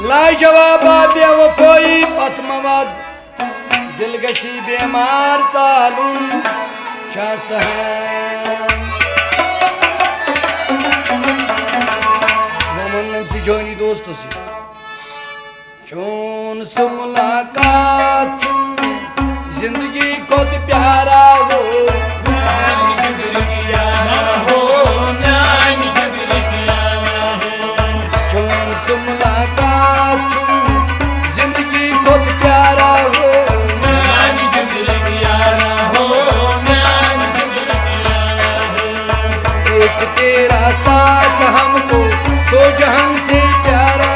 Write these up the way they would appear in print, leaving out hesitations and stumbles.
लाजवाब बेवफाई पतमवद दिल गसी बेमार तालुन मोमन सी जोनी दोस्त सी चोन से मुलाकात जिंदगी को प्यारा हो चोन से मुलाकात जिंदगी को प्यारा हो एक तेरा साथ हमको दो जहां से प्यारा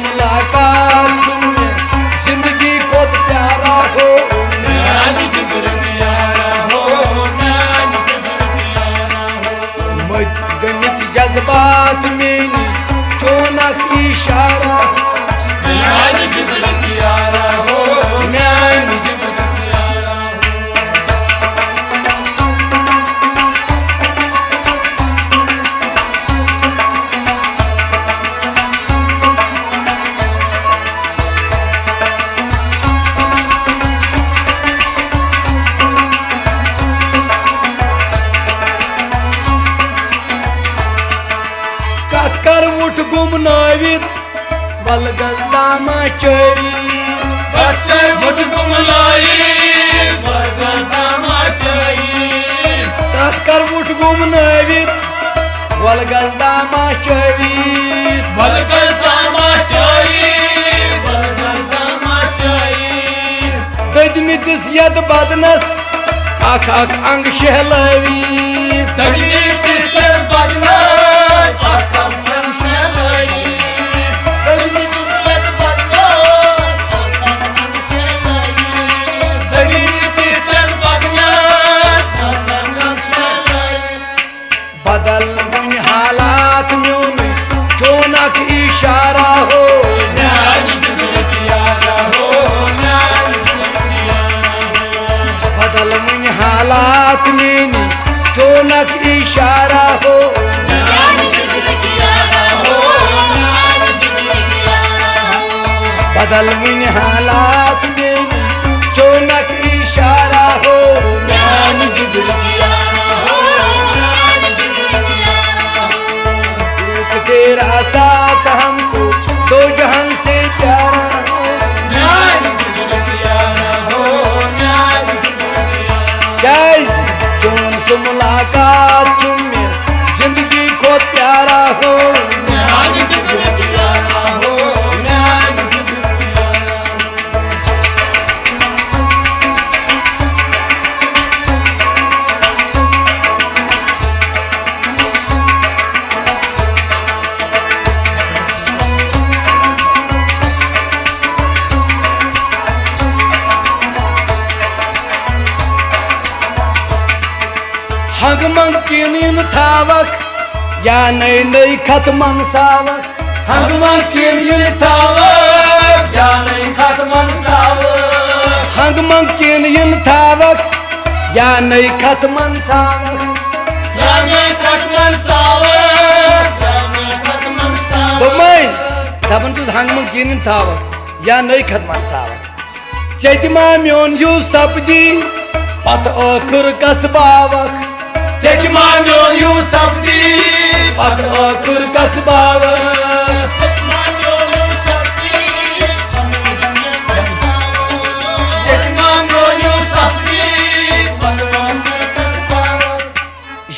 मुलाकात जिंदगी को प्यारा हो गणित जज्बात में चोनक इशारा कर उठ गुमनावित बलगदामा चरी कर उठ गुमनावित बलगदामा चरी कर उठ गुमनावित बलगदामा चरी बलगदामा चरी बलगदामा चरी तजमितिस यद बदनस आख आख अंग शहलवी तजमितिस यद बदनस आख बदल उन हालात में चोनक इशारा हो बदल उन हालात में चोनक इशारा हो बदल उन हालात में चोनक इशारा हो तेरा साथ हमको दो जहां से प्यारा हो जय चोन से मुलाकात चुम्मे जिंदगी को प्यारा हो हंग मंग किन थावक या नई नई खत मनसावक हंग मंग किन थावक या नई खत मनसावक हंग मंग किन थावक या नई खत मनसावक या नई खत मनसावक या नई खत मनसावक तो मैं तबन तू हंग मंग किन थावक या नई खत मनसावक चेतमा म्योन यू सब्जी पत आखिर कसबावक चेतमा म्योन यू सब्जी पत आखिर कसबावक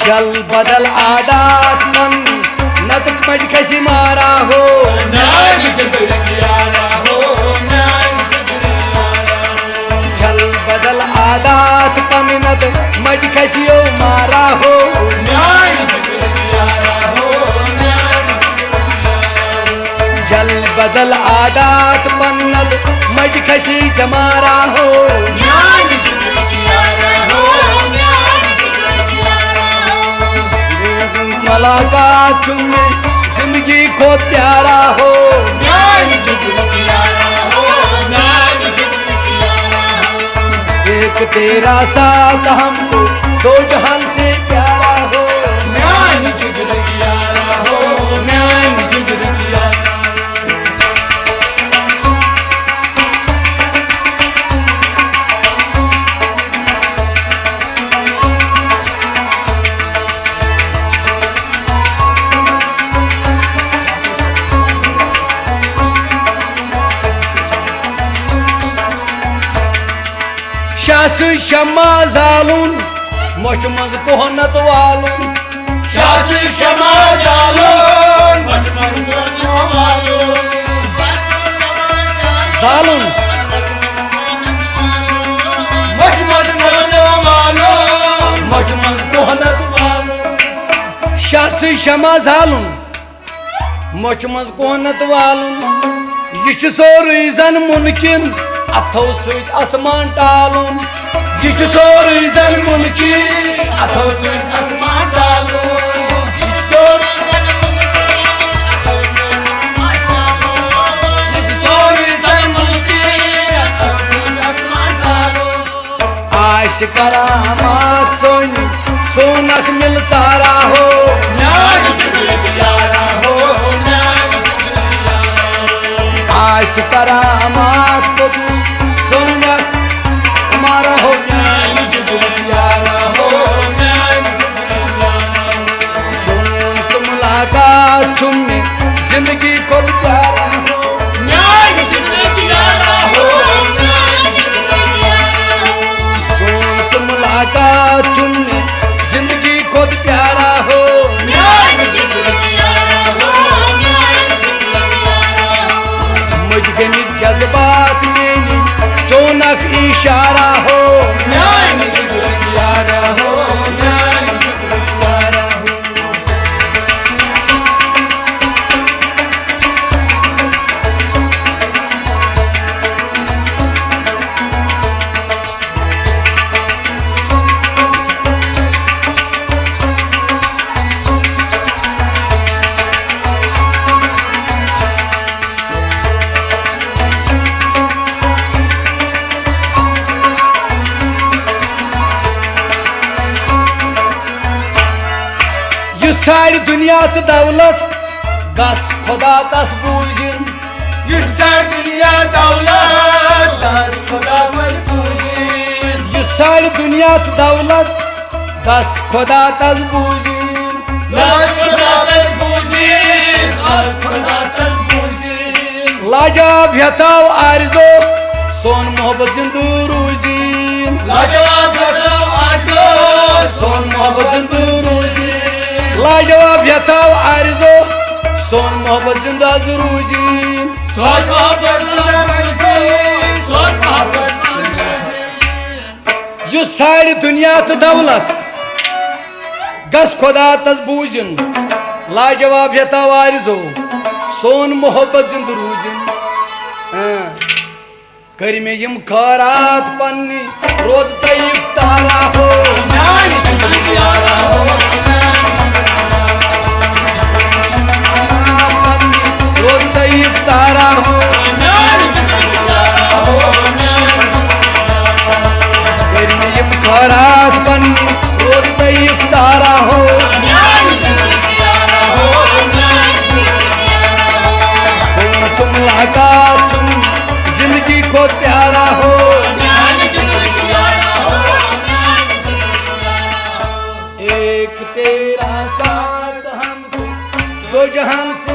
जल बदल आदात मन नतक मज कसी मारा हो जल बदल आदात मन नतक मज कसियो मारा हो जल बदल आदात मन नतक मज कसी जमारा हो मुलाकात में जिंदगी को प्यारा हो तेरा साथ हमको दो जहान से प्यारा हो, म्यान जिगर यारा हो, म्यान जिगर यारा। शास शमा जालून मोच मज कोहनत वालून, शास शमा जालून मोच मज कोहनत वालून, जालून मोच मज कोहनत वालून, मोच मज कोहनत वालून। शास शमा जालून मोच मज कोहनत वालून, यह सोरुई जन मुमकिन अथो सत आसमान टालून, यह सोरुई जन मुमकिन अथो सत आसमान टालून, आश करामात सोनी सोनक मिल तारा हो, म्यान जिगर यारा हो, म्यान जिगर यारा। आश करामात सोनक हमारा हो, म्यान जिगर यारा हो, म्यान जिगर यारा। तुमसे मुलाकात चुमने जिंदगी को प्यारा हो, म्यान जिगर यारा हो, म्यान जिगर यारा। तुमसे मुलाकात चुमने जिंदगी को प्यारा हो, म्यान जिगर यारा हो, म्यान जिगर यारा। मुझ गमित जज्बात मेरी चोनक इशारा हो, म्यान जिगर यारा हो, म्यान जिगर यारा हो। सारी दुनिया तो दौलत गस खुदा तस बूझिन, यह सारी दुनिया दौलत दस खुदा पर पूजिन, यह सारी दुनिया तो दौलत गस खुदा तस बूझिन, दस खुदा पर पूजिन, दस खुदा तस पूजिन। लाजवाब यताव आरज़ो सोन मोहब्बत जिंदू रूजिन, लाजवाब बताओ आजो, सोन मोहब्बत जिंदू रूजिन, लाजवाब यताव आरज़ो सोन मोहब्बत जिंदा रूजिन। सोच मोहब्बत जिंदा रूजिन, सोच मोहब्बत जिंदा रूजिन। यह सारी दुनिया तो दौलत गस खुदा तस बूझिन, लाजवाब यताव आरज़ो सोन मोहब्बत जिंद रूजिन। कर में यम खैरात पन्नी रोज तैयब तारा हो, म्यान जिगर यारा हो, रोज तैयब तारा हो, म्यान जिगर यारा हो, म्यान। कर में यम खैरात पन्नी रोज तैयब तारा हो, म्यान जिगर यारा हो, म्यान जिगर यारा हो। तुमसे मुलाकात चुम जिंदगी को प्यारा हो, म्यान जिगर यारा हो, म्यान जिगर यारा हो। एक तेरा साथ हमको दो जहान से